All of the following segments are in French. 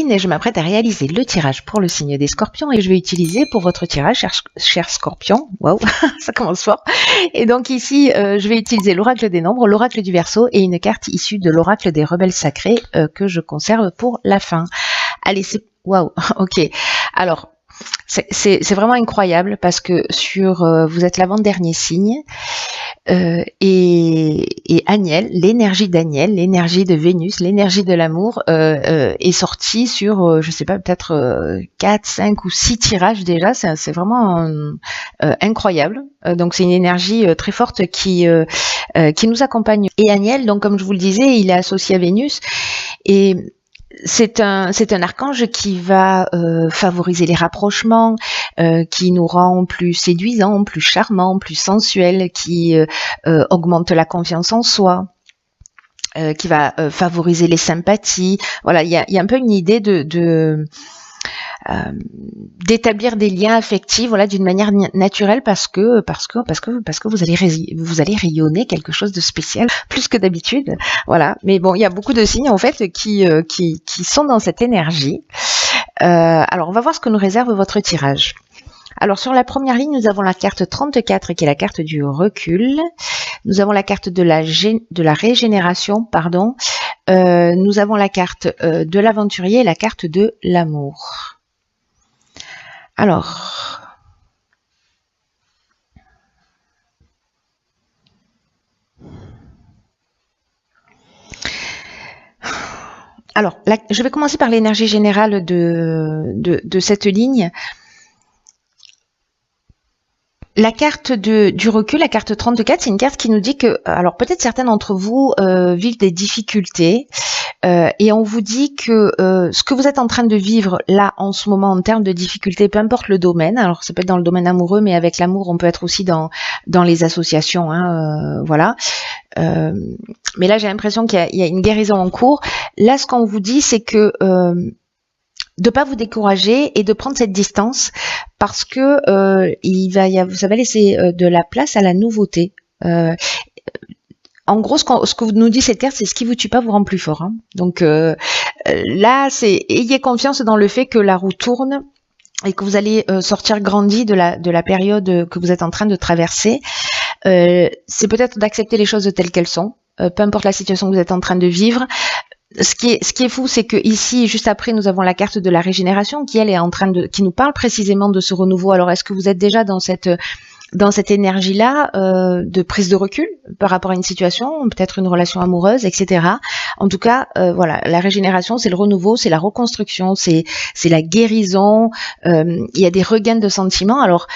Et je m'apprête à réaliser le tirage pour le signe des Scorpions et je vais utiliser pour votre tirage, cher Scorpion, waouh, ça commence fort. Et donc ici, je vais utiliser l'oracle des nombres, l'oracle du Verseau et une carte issue de l'oracle des rebelles sacrés que je conserve pour la fin. Allez, c'est waouh, ok. Alors, c'est vraiment incroyable parce que vous êtes l'avant-dernier signe. Et Aniel, l'énergie d'Aniel, l'énergie de Vénus, l'énergie de l'amour est sortie sur, je sais pas, peut-être 4, 5 ou 6 tirages déjà. C'est vraiment incroyable. Donc c'est une énergie très forte qui nous accompagne. Et Aniel, donc comme je vous le disais, il est associé à Vénus et c'est un archange qui va favoriser les rapprochements, qui nous rend plus séduisants, plus charmants, plus sensuels, qui augmente la confiance en soi, qui va favoriser les sympathies. Voilà, il y a un peu une idée d'établir des liens affectifs, voilà, d'une manière naturelle parce que vous allez rayonner quelque chose de spécial plus que d'habitude, voilà. Mais bon, il y a beaucoup de signes en fait qui sont dans cette énergie. Alors on va voir ce que nous réserve votre tirage. Alors sur la première ligne, nous avons la carte 34 qui est la carte du recul. Nous avons la carte de la régénération, pardon. Nous avons la carte de l'aventurier et la carte de l'amour. Alors, je vais commencer par l'énergie générale de cette ligne. La carte du recul, la carte 34, c'est une carte qui nous dit que, alors peut-être certains d'entre vous vivent des difficultés et on vous dit que ce que vous êtes en train de vivre là en ce moment en termes de difficultés, peu importe le domaine, alors ça peut être dans le domaine amoureux, mais avec l'amour on peut être aussi dans les associations, hein, voilà. Mais là j'ai l'impression qu'il y a une guérison en cours. Là ce qu'on vous dit c'est que de pas vous décourager et de prendre cette distance parce que vous allez laisser de la place à la nouveauté. En gros, ce que vous nous dit cette carte, c'est ce qui vous tue pas vous rend plus fort. Hein. Donc là, ayez confiance dans le fait que la roue tourne et que vous allez sortir grandi de la période que vous êtes en train de traverser. C'est peut-être d'accepter les choses telles qu'elles sont, peu importe la situation que vous êtes en train de vivre. Ce qui est fou, c'est que ici, juste après, nous avons la carte de la régénération qui, elle, est qui nous parle précisément de ce renouveau. Alors, est-ce que vous êtes déjà dans cette énergie-là de prise de recul par rapport à une situation, peut-être une relation amoureuse, etc. En tout cas, voilà, la régénération, c'est le renouveau, c'est la reconstruction, c'est la guérison. Il y a des regains de sentiments. Alors,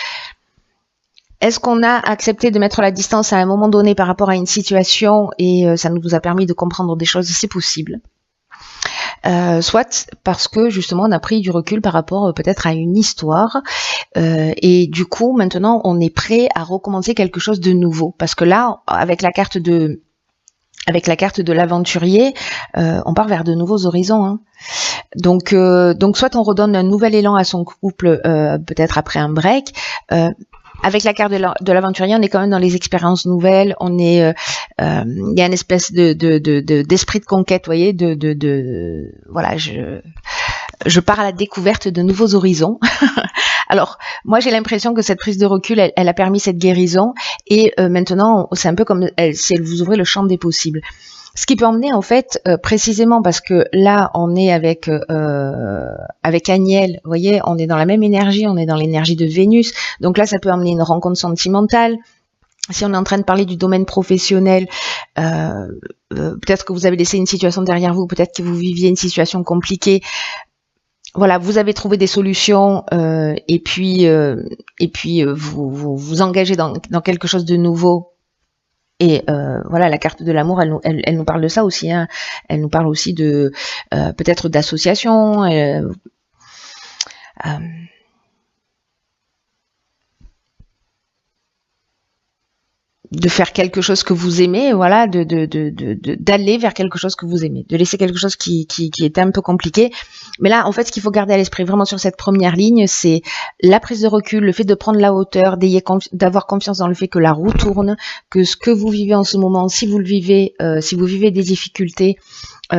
est-ce qu'on a accepté de mettre la distance à un moment donné par rapport à une situation et ça nous a permis de comprendre des choses? C'est possible. Soit parce que justement on a pris du recul par rapport peut-être à une histoire et du coup maintenant on est prêt à recommencer quelque chose de nouveau. Parce que là, avec la carte de l'aventurier, on part vers de nouveaux horizons. Hein. Donc soit on redonne un nouvel élan à son couple peut-être après un break. Avec la carte de l'aventurier, on est quand même dans les expériences nouvelles. On est, il y a une espèce d'esprit de conquête, vous voyez, voilà, je pars à la découverte de nouveaux horizons. Alors, moi, j'ai l'impression que cette prise de recul, elle a permis cette guérison. Et maintenant, c'est un peu comme si elle vous ouvrait le champ des possibles. Ce qui peut emmener en fait précisément parce que là on est avec Aniel, vous voyez, on est dans la même énergie, on est dans l'énergie de Vénus, donc là ça peut emmener une rencontre sentimentale. Si on est en train de parler du domaine professionnel, peut-être que vous avez laissé une situation derrière vous, peut-être que vous viviez une situation compliquée. Voilà, vous avez trouvé des solutions et puis vous engagez dans quelque chose de nouveau. Et voilà, la carte de l'amour, elle nous parle de ça aussi. Hein. Elle nous parle aussi de peut-être d'association. de faire quelque chose que vous aimez, voilà, d'aller vers quelque chose que vous aimez, de laisser quelque chose qui était un peu compliqué. Mais là, en fait, ce qu'il faut garder à l'esprit vraiment sur cette première ligne, c'est la prise de recul, le fait de prendre la hauteur, d'avoir confiance dans le fait que la roue tourne, que ce que vous vivez en ce moment, si vous le vivez, si vous vivez des difficultés,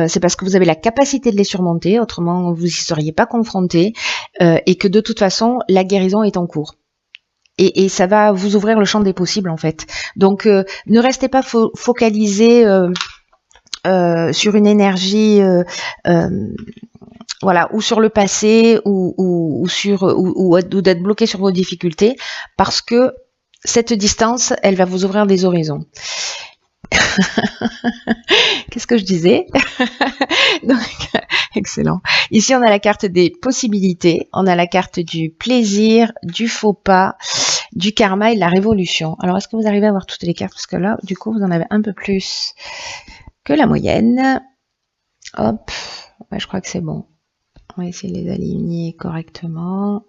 c'est parce que vous avez la capacité de les surmonter, autrement vous y seriez pas confronté, et que de toute façon, la guérison est en cours. Et ça va vous ouvrir le champ des possibles en fait. Donc ne restez pas focalisé sur une énergie voilà, ou sur le passé ou d'être bloqué sur vos difficultés, parce que cette distance, elle va vous ouvrir des horizons. Qu'est-ce que je disais? Donc, excellent. Ici, on a la carte des possibilités, on a la carte du plaisir, du faux pas, du karma et de la révolution. Alors, est-ce que vous arrivez à voir toutes les cartes? Parce que là, du coup, vous en avez un peu plus que la moyenne. Hop, ouais, je crois que c'est bon. On va essayer de les aligner correctement.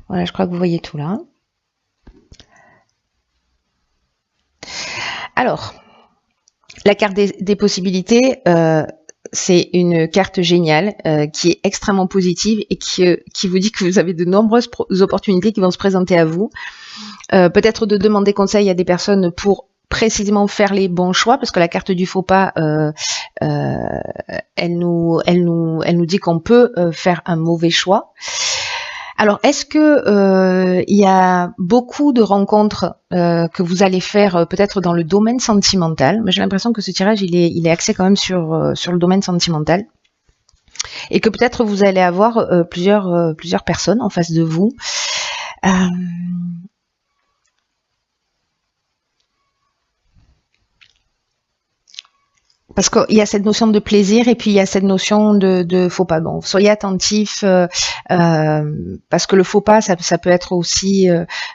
Voilà, je crois que vous voyez tout là. Alors, la carte des possibilités, c'est une carte géniale qui est extrêmement positive et qui vous dit que vous avez de nombreuses opportunités qui vont se présenter à vous. Peut-être de demander conseil à des personnes pour précisément faire les bons choix, parce que la carte du faux pas, elle nous dit qu'on peut faire un mauvais choix. Alors, est-ce que il y a beaucoup de rencontres que vous allez faire peut-être dans le domaine sentimental? Mais j'ai l'impression que ce tirage, il est axé quand même sur le domaine sentimental, et que peut-être vous allez avoir plusieurs personnes en face de vous. Parce qu'il y a cette notion de plaisir et puis il y a cette notion de faux pas. Bon, soyez attentifs parce que le faux pas, ça peut être aussi,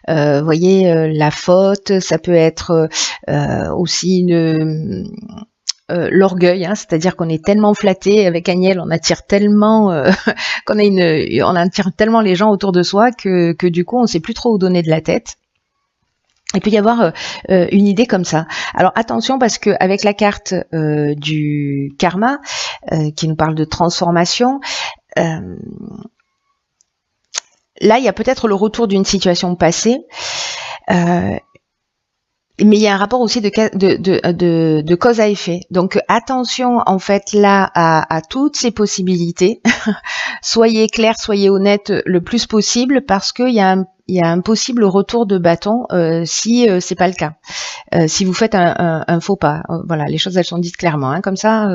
voyez, la faute, ça peut être aussi l'orgueil, hein, c'est-à-dire qu'on est tellement flatté avec Agnès, on attire tellement on attire tellement les gens autour de soi que du coup on sait plus trop où donner de la tête. Il peut y avoir une idée comme ça. Alors attention, parce que avec la carte du karma, qui nous parle de transformation, là il y a peut-être le retour d'une situation passée, mais il y a un rapport aussi de cause à effet. Donc attention en fait là à toutes ces possibilités. Soyez clair, soyez honnête le plus possible, parce qu'il y a un possible retour de bâton si c'est pas le cas. Si vous faites un faux pas, voilà, les choses elles sont dites clairement, hein, comme ça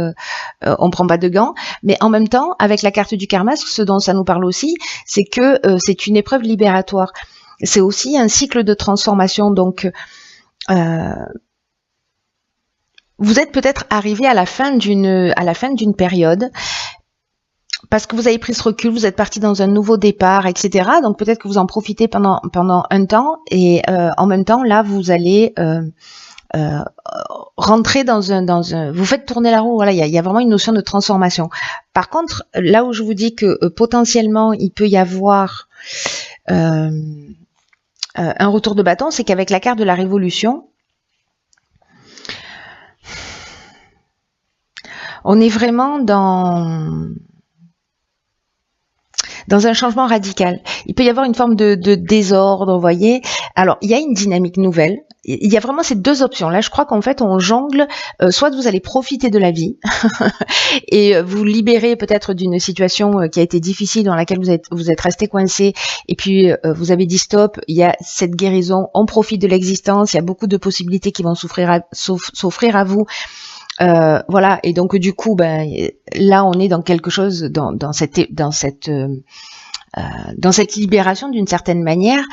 on prend pas de gants. Mais en même temps, avec la carte du karma, ce dont ça nous parle aussi, c'est que c'est une épreuve libératoire. C'est aussi un cycle de transformation. Donc vous êtes peut-être arrivé à la fin d'une période, parce que vous avez pris ce recul, vous êtes parti dans un nouveau départ, etc. Donc peut-être que vous en profitez pendant un temps, et en même temps là vous allez rentrer dans un vous faites tourner la roue. Voilà, il y a vraiment une notion de transformation. Par contre, là où je vous dis que potentiellement il peut y avoir un retour de bâton, c'est qu'avec la carte de la révolution, on est vraiment dans un changement radical. Il peut y avoir une forme de désordre, vous voyez. Alors, il y a une dynamique nouvelle. Il y a vraiment ces deux options. Là, je crois qu'en fait, on jongle. Soit vous allez profiter de la vie et vous libérer peut-être d'une situation qui a été difficile, dans laquelle vous êtes resté coincé, et puis vous avez dit stop, il y a cette guérison, on profite de l'existence, il y a beaucoup de possibilités qui vont s'offrir à vous. Voilà, et donc du coup, ben là, on est dans quelque chose, dans cette libération d'une certaine manière.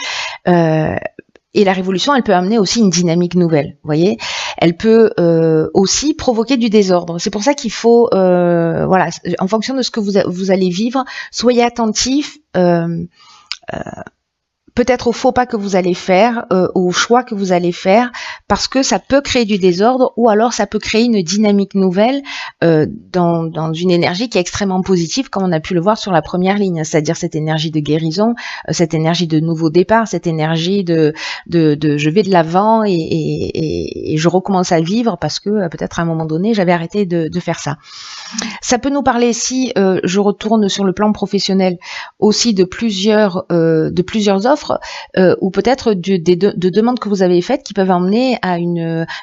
Et la révolution, elle peut amener aussi une dynamique nouvelle. Vous voyez, elle peut aussi provoquer du désordre. C'est pour ça qu'il faut, voilà, en fonction de ce que vous allez vivre, soyez attentifs. peut-être au faux pas que vous allez faire, au choix que vous allez faire, parce que ça peut créer du désordre ou alors ça peut créer une dynamique nouvelle dans une énergie qui est extrêmement positive, comme on a pu le voir sur la première ligne, c'est-à-dire cette énergie de guérison, cette énergie de nouveau départ, cette énergie de je vais de l'avant et je recommence à vivre parce que peut-être à un moment donné j'avais arrêté de faire ça. Ça peut nous parler, si je retourne sur le plan professionnel, aussi de plusieurs offres ou peut-être de demandes que vous avez faites qui peuvent emmener à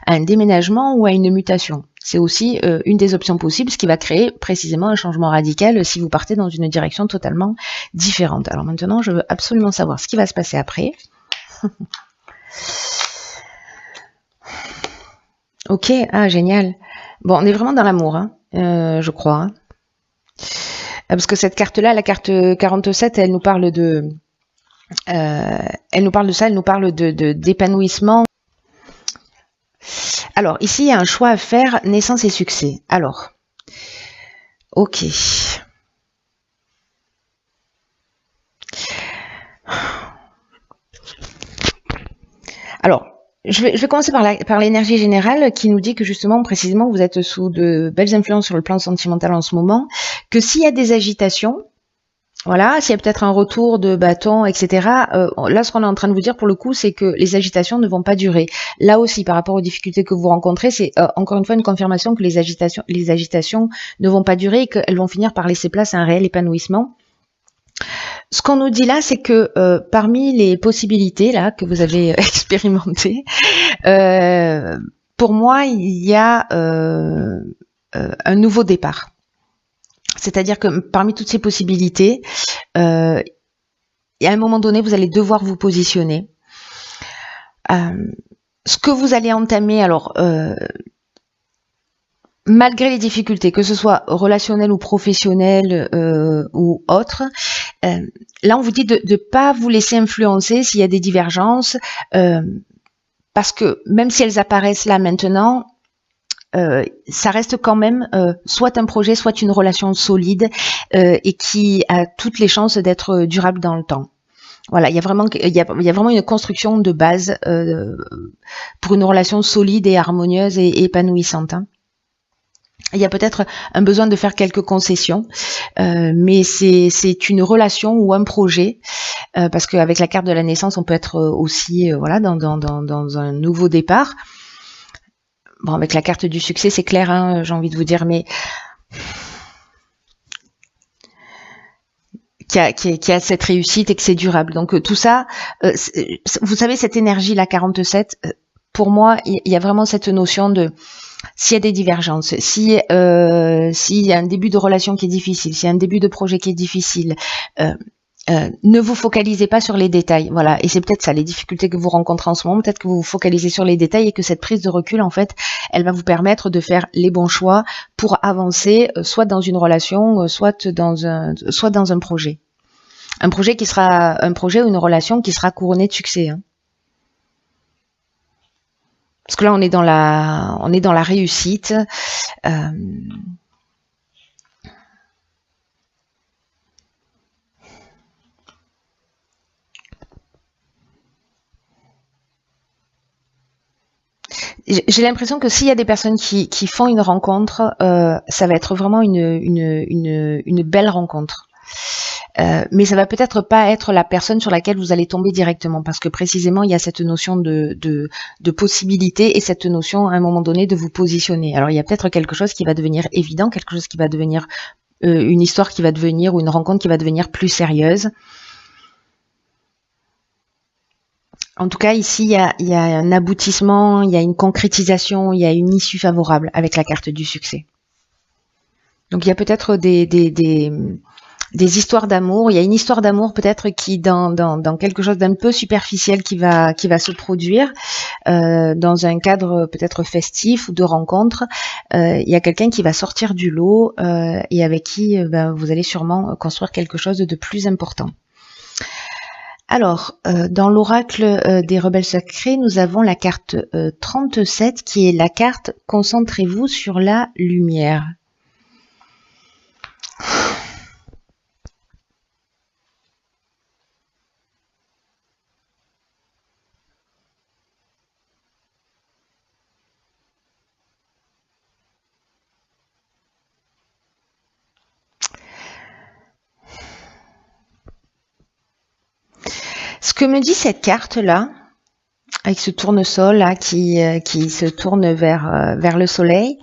un déménagement ou à une mutation. C'est aussi une des options possibles, ce qui va créer précisément un changement radical si vous partez dans une direction totalement différente. Alors maintenant, je veux absolument savoir ce qui va se passer après. Ok, ah génial. Bon, on est vraiment dans l'amour, hein, je crois. Hein. Parce que cette carte-là, la carte 47, elle nous parle de ça, elle nous parle d'épanouissement. Alors, ici, il y a un choix à faire, naissance et succès. Alors, ok. Alors, je vais commencer par l'énergie générale qui nous dit que justement, précisément, vous êtes sous de belles influences sur le plan sentimental en ce moment, que s'il y a des agitations, voilà, s'il y a peut-être un retour de bâton, etc. Là, ce qu'on est en train de vous dire pour le coup, c'est que les agitations ne vont pas durer. Là aussi, par rapport aux difficultés que vous rencontrez, c'est encore une fois une confirmation que les agitations ne vont pas durer et qu'elles vont finir par laisser place à un réel épanouissement. Ce qu'on nous dit là, c'est que parmi les possibilités là que vous avez expérimentées, pour moi, il y a un nouveau départ. C'est-à-dire que parmi toutes ces possibilités, à un moment donné, vous allez devoir vous positionner. Ce que vous allez entamer, alors, malgré les difficultés, que ce soit relationnelles ou professionnelles ou autres, là, on vous dit de ne pas vous laisser influencer s'il y a des divergences, parce que même si elles apparaissent là maintenant, ça reste quand même soit un projet, soit une relation solide et qui a toutes les chances d'être durable dans le temps. Voilà, il y a vraiment une construction de base pour une relation solide et harmonieuse et épanouissante. Hein. Il y a peut-être un besoin de faire quelques concessions, mais c'est une relation ou un projet, parce qu'avec la carte de la naissance, on peut être aussi voilà dans un nouveau départ. Bon, avec la carte du succès, c'est clair, hein, j'ai envie de vous dire, mais qui a cette réussite et que c'est durable. Donc tout ça, vous savez, cette énergie, la 47, pour moi, il y a vraiment cette notion de s'il y a des divergences, s'il y a un début de relation qui est difficile, s'il y a un début de projet qui est difficile, ne vous focalisez pas sur les détails, voilà. Et c'est peut-être ça, les difficultés que vous rencontrez en ce moment, peut-être que vous vous focalisez sur les détails et que cette prise de recul, en fait, elle va vous permettre de faire les bons choix pour avancer, soit dans une relation, soit dans un projet. Un projet qui sera un projet ou une relation qui sera couronnée de succès. Hein. Parce que là, on est dans la réussite. J'ai l'impression que s'il y a des personnes qui font une rencontre, ça va être vraiment une belle rencontre. Mais ça va peut-être pas être la personne sur laquelle vous allez tomber directement, parce que précisément il y a cette notion de possibilité et cette notion à un moment donné de vous positionner. Alors il y a peut-être quelque chose qui va devenir évident, quelque chose qui va devenir une histoire qui va devenir ou une rencontre qui va devenir plus sérieuse. En tout cas, ici, il y a un aboutissement, il y a une concrétisation, il y a une issue favorable avec la carte du succès. Donc, il y a peut-être des histoires d'amour. Il y a une histoire d'amour peut-être qui dans quelque chose d'un peu superficiel qui va se produire dans un cadre peut-être festif ou de rencontre. Il y a quelqu'un qui va sortir du lot et avec qui vous allez sûrement construire quelque chose de plus important. Alors, dans l'oracle des rebelles sacrés, nous avons la carte 37 qui est la carte « Concentrez-vous sur la lumière ». Ce que me dit cette carte-là, avec ce tournesol là qui se tourne vers le soleil,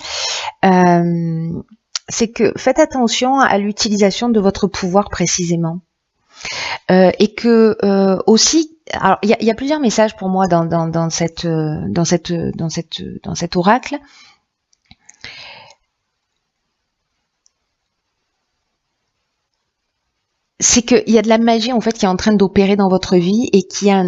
c'est que faites attention à l'utilisation de votre pouvoir précisément. Et que aussi, alors il y a plusieurs messages pour moi dans cet oracle. C'est qu'il y a de la magie en fait qui est en train d'opérer dans votre vie et qu'il y a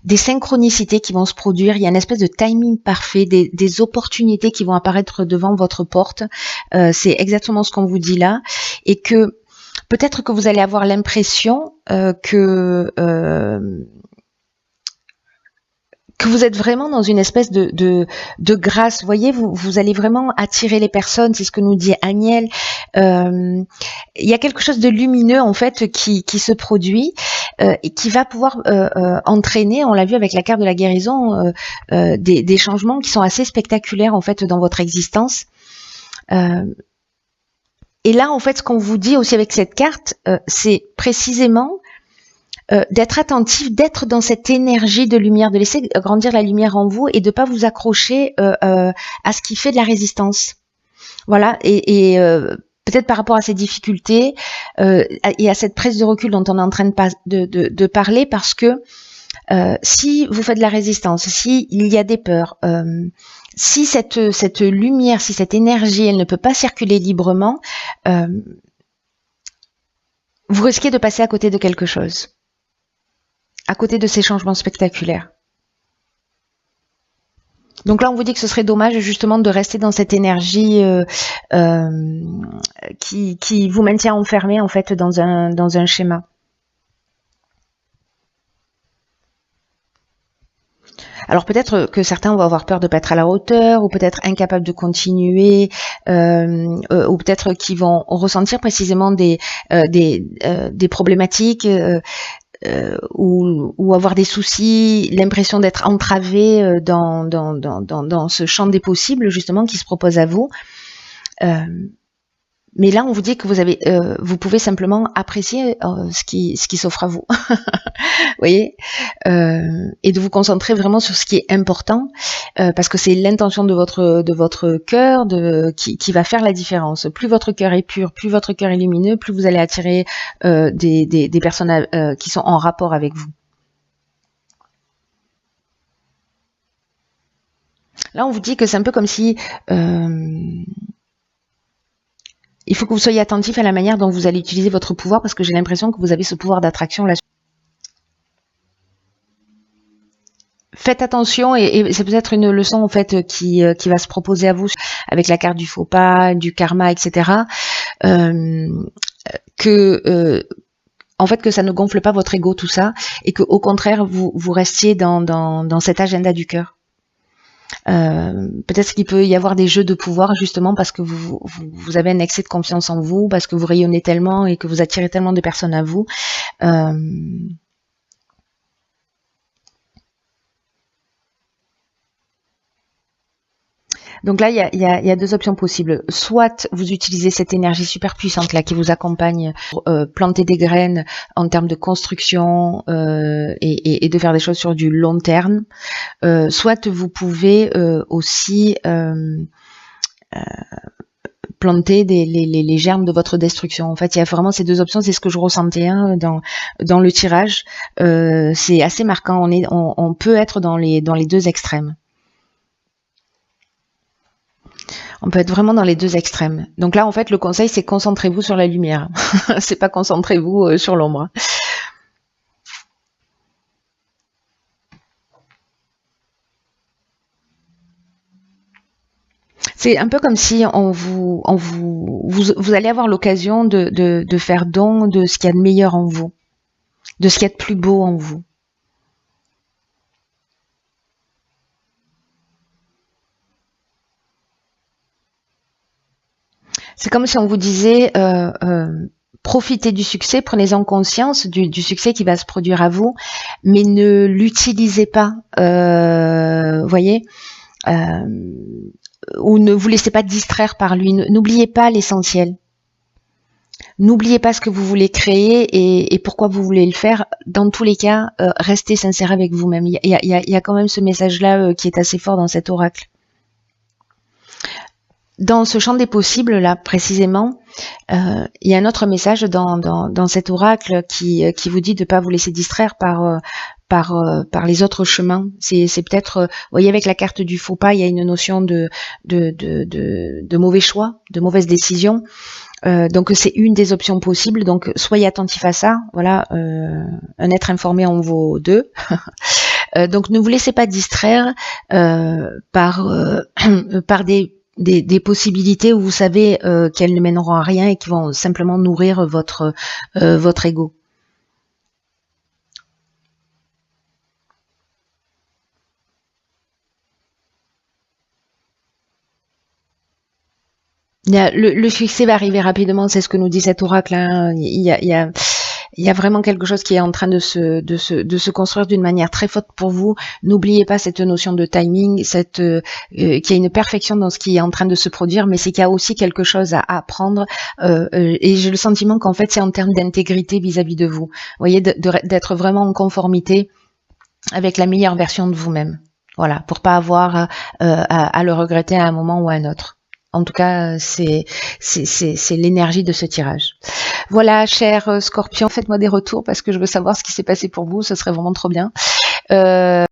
des synchronicités qui vont se produire. Il y a une espèce de timing parfait, des opportunités qui vont apparaître devant votre porte. C'est exactement ce qu'on vous dit là, et que peut-être que vous allez avoir l'impression que vous êtes vraiment dans une espèce de grâce. Vous voyez, vous allez vraiment attirer les personnes, c'est ce que nous dit Agnel. Il y a quelque chose de lumineux en fait qui se produit et qui va pouvoir entraîner, on l'a vu avec la carte de la guérison, des changements qui sont assez spectaculaires en fait dans votre existence. Et là, en fait, ce qu'on vous dit aussi avec cette carte, c'est précisément d'être attentif, d'être dans cette énergie de lumière, de laisser grandir la lumière en vous et de pas vous accrocher à ce qui fait de la résistance. Voilà, et peut-être par rapport à ces difficultés et à cette prise de recul dont on est en train de parler, parce que si vous faites de la résistance, si il y a des peurs, si cette lumière, si cette énergie, elle ne peut pas circuler librement, vous risquez de passer à côté de quelque chose. À côté de ces changements spectaculaires. Donc là, on vous dit que ce serait dommage justement de rester dans cette énergie qui vous maintient enfermé en fait dans un schéma. Alors peut-être que certains vont avoir peur de ne pas être à la hauteur, ou peut-être incapables de continuer, ou peut-être qu'ils vont ressentir précisément des problématiques. Ou avoir des soucis, l'impression d'être entravé dans ce champ des possibles justement qui se propose à vous. Mais là, on vous dit que vous pouvez simplement apprécier ce qui s'offre à vous, vous voyez, et de vous concentrer vraiment sur ce qui est important, parce que c'est l'intention de votre cœur qui va faire la différence. Plus votre cœur est pur, plus votre cœur est lumineux, plus vous allez attirer des personnes qui sont en rapport avec vous. Là, on vous dit que c'est un peu comme si il faut que vous soyez attentif à la manière dont vous allez utiliser votre pouvoir, parce que j'ai l'impression que vous avez ce pouvoir d'attraction là. Faites attention, et c'est peut-être une leçon en fait qui va se proposer à vous avec la carte du faux pas, du karma, etc. En fait, que ça ne gonfle pas votre ego, tout ça, et que au contraire vous restiez dans cet agenda du cœur. Peut-être qu'il peut y avoir des jeux de pouvoir justement parce que vous avez un excès de confiance en vous, parce que vous rayonnez tellement et que vous attirez tellement de personnes à vous. Donc là, il y a deux options possibles. Soit vous utilisez cette énergie super puissante là qui vous accompagne pour planter des graines en termes de construction et de faire des choses sur du long terme. Soit vous pouvez aussi planter les germes de votre destruction. En fait, il y a vraiment ces deux options. C'est ce que je ressentais dans le tirage. C'est assez marquant. On peut être dans les deux extrêmes. On peut être vraiment dans les deux extrêmes. Donc là, en fait, le conseil, c'est concentrez-vous sur la lumière. C'est pas concentrez-vous sur l'ombre. C'est un peu comme si vous allez avoir l'occasion de faire don de ce qu'il y a de meilleur en vous, de ce qu'il y a de plus beau en vous. C'est comme si on vous disait profitez du succès, prenez-en conscience du succès qui va se produire à vous, mais ne l'utilisez pas, voyez, ou ne vous laissez pas distraire par lui. N'oubliez pas l'essentiel. N'oubliez pas ce que vous voulez créer et pourquoi vous voulez le faire. Dans tous les cas, restez sincère avec vous-même. Il y a quand même ce message-là qui est assez fort dans cet oracle. Dans ce champ des possibles, là, précisément, il y a un autre message dans cet oracle qui vous dit de ne pas vous laisser distraire par les autres chemins. C'est peut-être, vous voyez, avec la carte du faux pas, il y a une notion de mauvais choix, de mauvaise décision. Donc c'est une des options possibles. Donc soyez attentif à ça. Voilà, un être informé en vaut deux. Donc ne vous laissez pas distraire par des possibilités où vous savez qu'elles ne mèneront à rien et qui vont simplement nourrir votre ego. Le succès va arriver rapidement, c'est ce que nous dit cet oracle. Hein. Il y a vraiment quelque chose qui est en train de se construire d'une manière très forte pour vous. N'oubliez pas cette notion de timing, qu'il y a une perfection dans ce qui est en train de se produire, mais c'est qu'il y a aussi quelque chose à apprendre. Et j'ai le sentiment qu'en fait, c'est en termes d'intégrité vis-à-vis de vous. Vous voyez, d'être vraiment en conformité avec la meilleure version de vous-même. Voilà, pour pas avoir à le regretter à un moment ou à un autre. En tout cas, c'est l'énergie de ce tirage. Voilà, cher Scorpion, faites-moi des retours parce que je veux savoir ce qui s'est passé pour vous. Ce serait vraiment trop bien.